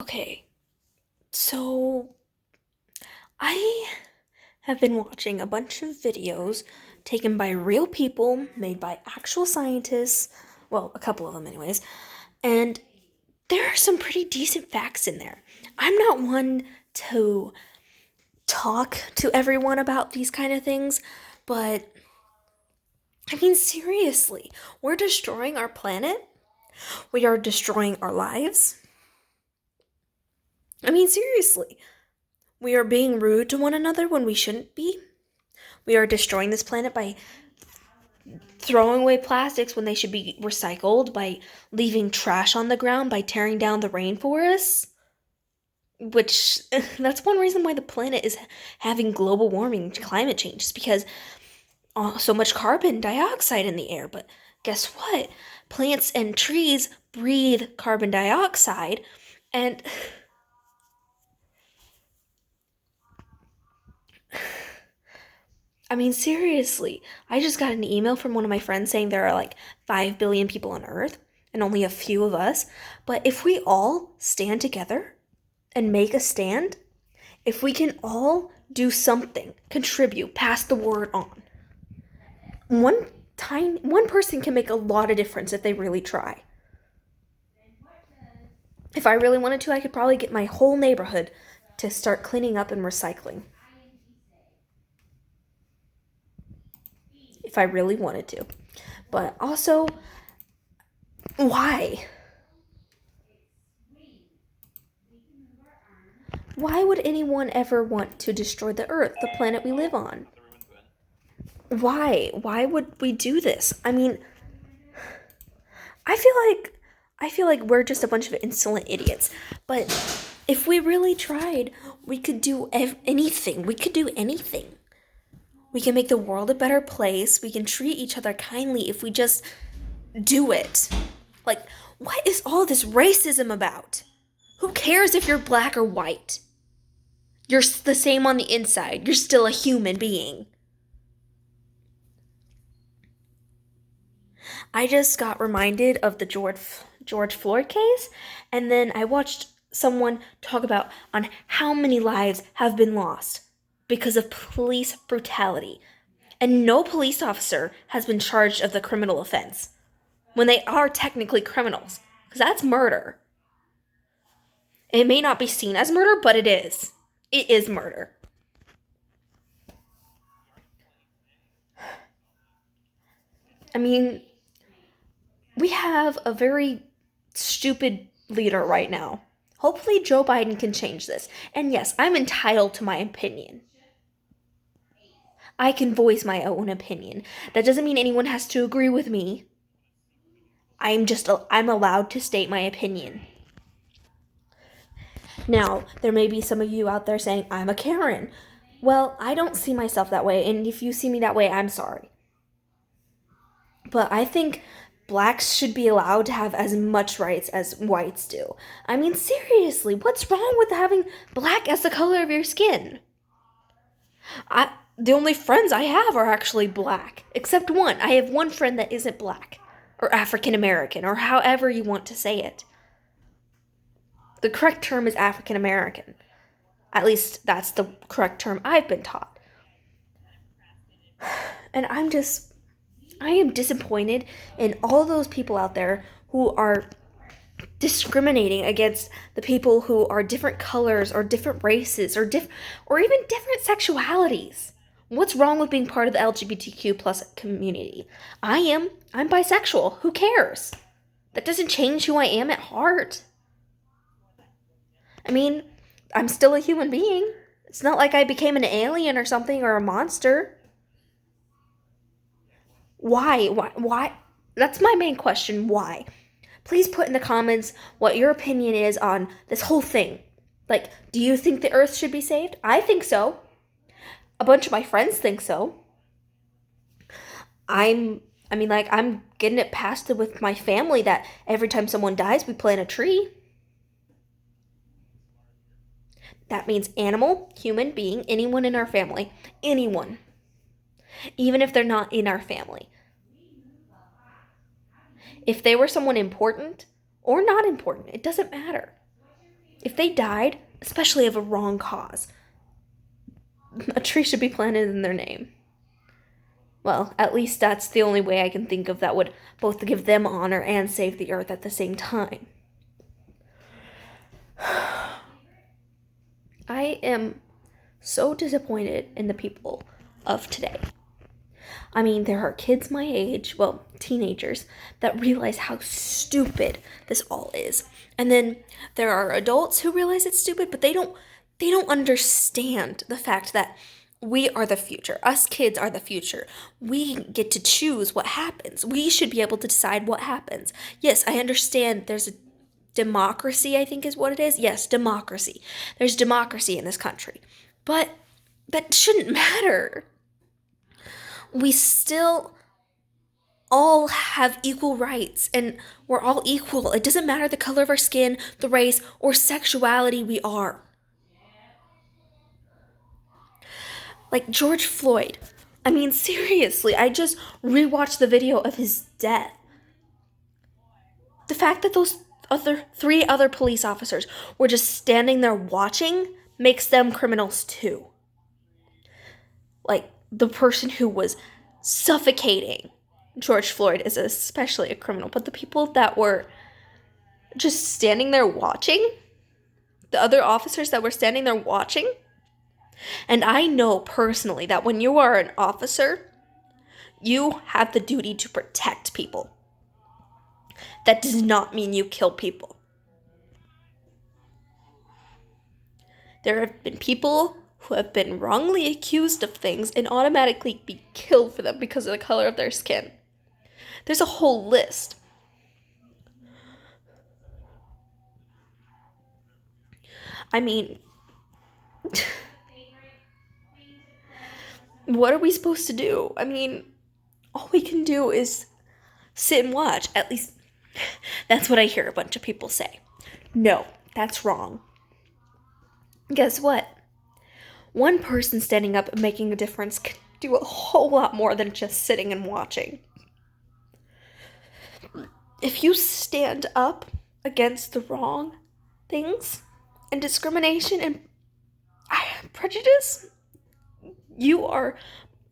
Okay, so I have been watching a bunch of videos taken by real people, made by actual scientists, well, a couple of them, anyways, and there are some pretty decent facts in there. I'm not one to talk to everyone about these kind of things, but I mean, seriously, we're destroying our planet, we are destroying our lives. I mean, seriously, we are being rude to one another when we shouldn't be. We are destroying this planet by throwing away plastics when they should be recycled, by leaving trash on the ground, by tearing down the rainforests. Which, that's one reason why the planet is having global warming, climate change, is because so much carbon dioxide in the air. But guess what? Plants and trees breathe carbon dioxide, and I mean, seriously, I just got an email from one of my friends saying there are like 5 billion people on Earth and only a few of us. But if we all stand together and make a stand, if we can all do something, contribute, pass the word on, one person can make a lot of difference if they really try. If I really wanted to, I could probably get my whole neighborhood to start cleaning up and recycling. If I really wanted to. But also, why? Why would anyone ever want to destroy the Earth, the planet we live on? Why? Why would we do this? I mean, I feel like I feel like we're just a bunch of insolent idiots. But if we really tried, we could do anything. We could do anything. We can make the world a better place. We can treat each other kindly if we just do it. Like, what is all this racism about? Who cares if you're black or white? You're the same on the inside. You're still a human being. I just got reminded of the George Floyd case, and then I watched someone talk about on how many lives have been lost because of police brutality. And no police officer has been charged of the criminal offense when they are technically criminals, because that's murder. It may not be seen as murder, but it is. It is murder. I mean, we have a very stupid leader right now. Hopefully, Joe Biden can change this. And yes, I'm entitled to my opinion. I can voice my own opinion. That doesn't mean anyone has to agree with me. I'm allowed to state my opinion. Now, there may be some of you out there saying I'm a Karen. Well, I don't see myself that way, and if you see me that way, I'm sorry. But I think blacks should be allowed to have as much rights as whites do. I mean, seriously, what's wrong with having black as the color of your skin? The only friends I have are actually black, except one. I have one friend that isn't black, or African American, or however you want to say it. The correct term is African American. At least that's the correct term I've been taught. And I am disappointed in all those people out there who are discriminating against the people who are different colors or different races or even different sexualities. What's wrong with being part of the LGBTQ plus community? I'm bisexual. Who cares? That doesn't change who I am at heart. I mean, I'm still a human being. It's not like I became an alien or something or a monster. Why? Why? That's my main question. Why? Please put in the comments what your opinion is on this whole thing. Like, do you think the earth should be saved? I think so. A bunch of my friends think so. I'm getting it past with my family that every time someone dies, we plant a tree. That means animal, human being, anyone in our family. Anyone. Even if they're not in our family. If they were someone important or not important, it doesn't matter. If they died, especially of a wrong cause, a tree should be planted in their name. Well, at least that's the only way I can think of that would both give them honor and save the earth at the same time. I am so disappointed in the people of today. I mean, there are kids my age, well, teenagers, that realize how stupid this all is. And then there are adults who realize it's stupid, but they don't understand the fact that we are the future. Us kids are the future. We get to choose what happens. We should be able to decide what happens. Yes, I understand there's a democracy, I think is what it is. Yes, democracy. There's democracy in this country. But that shouldn't matter. We still all have equal rights and we're all equal. It doesn't matter the color of our skin, the race, or sexuality we are. Like George Floyd. I mean, seriously, I just rewatched the video of his death. The fact that those three other police officers were just standing there watching makes them criminals too. Like the person who was suffocating George Floyd is especially a criminal, but the people that were just standing there watching, the other officers that were standing there watching, and I know personally that when you are an officer, you have the duty to protect people. That does not mean you kill people. There have been people who have been wrongly accused of things and automatically be killed for them because of the color of their skin. There's a whole list. I mean, what are we supposed to do? I mean, all we can do is sit and watch. At least, that's what I hear a bunch of people say. No, that's wrong. Guess what? One person standing up and making a difference can do a whole lot more than just sitting and watching. If you stand up against the wrong things and discrimination and prejudice, you are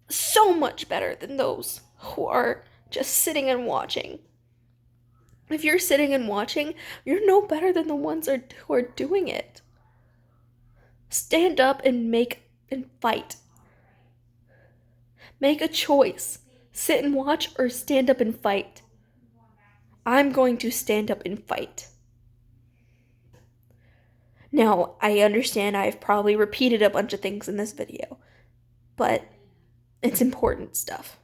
so much better than those who are just sitting and watching. If you're sitting and watching, you're no better than the ones who are doing it. Stand up and fight. Make a choice. Sit and watch or stand up and fight. I'm going to stand up and fight. Now, I understand I've probably repeated a bunch of things in this video, but it's important stuff.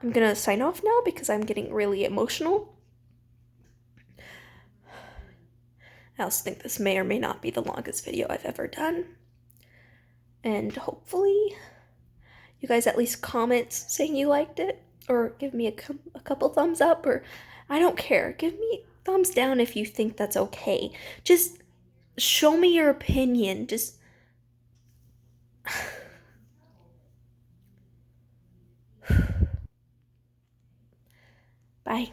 I'm gonna sign off now because I'm getting really emotional. I also think this may or may not be the longest video I've ever done. And hopefully you guys at least comment saying you liked it, or give me a couple thumbs up, or I don't care. Give me thumbs down if you think that's okay. Just show me your opinion. Just bye.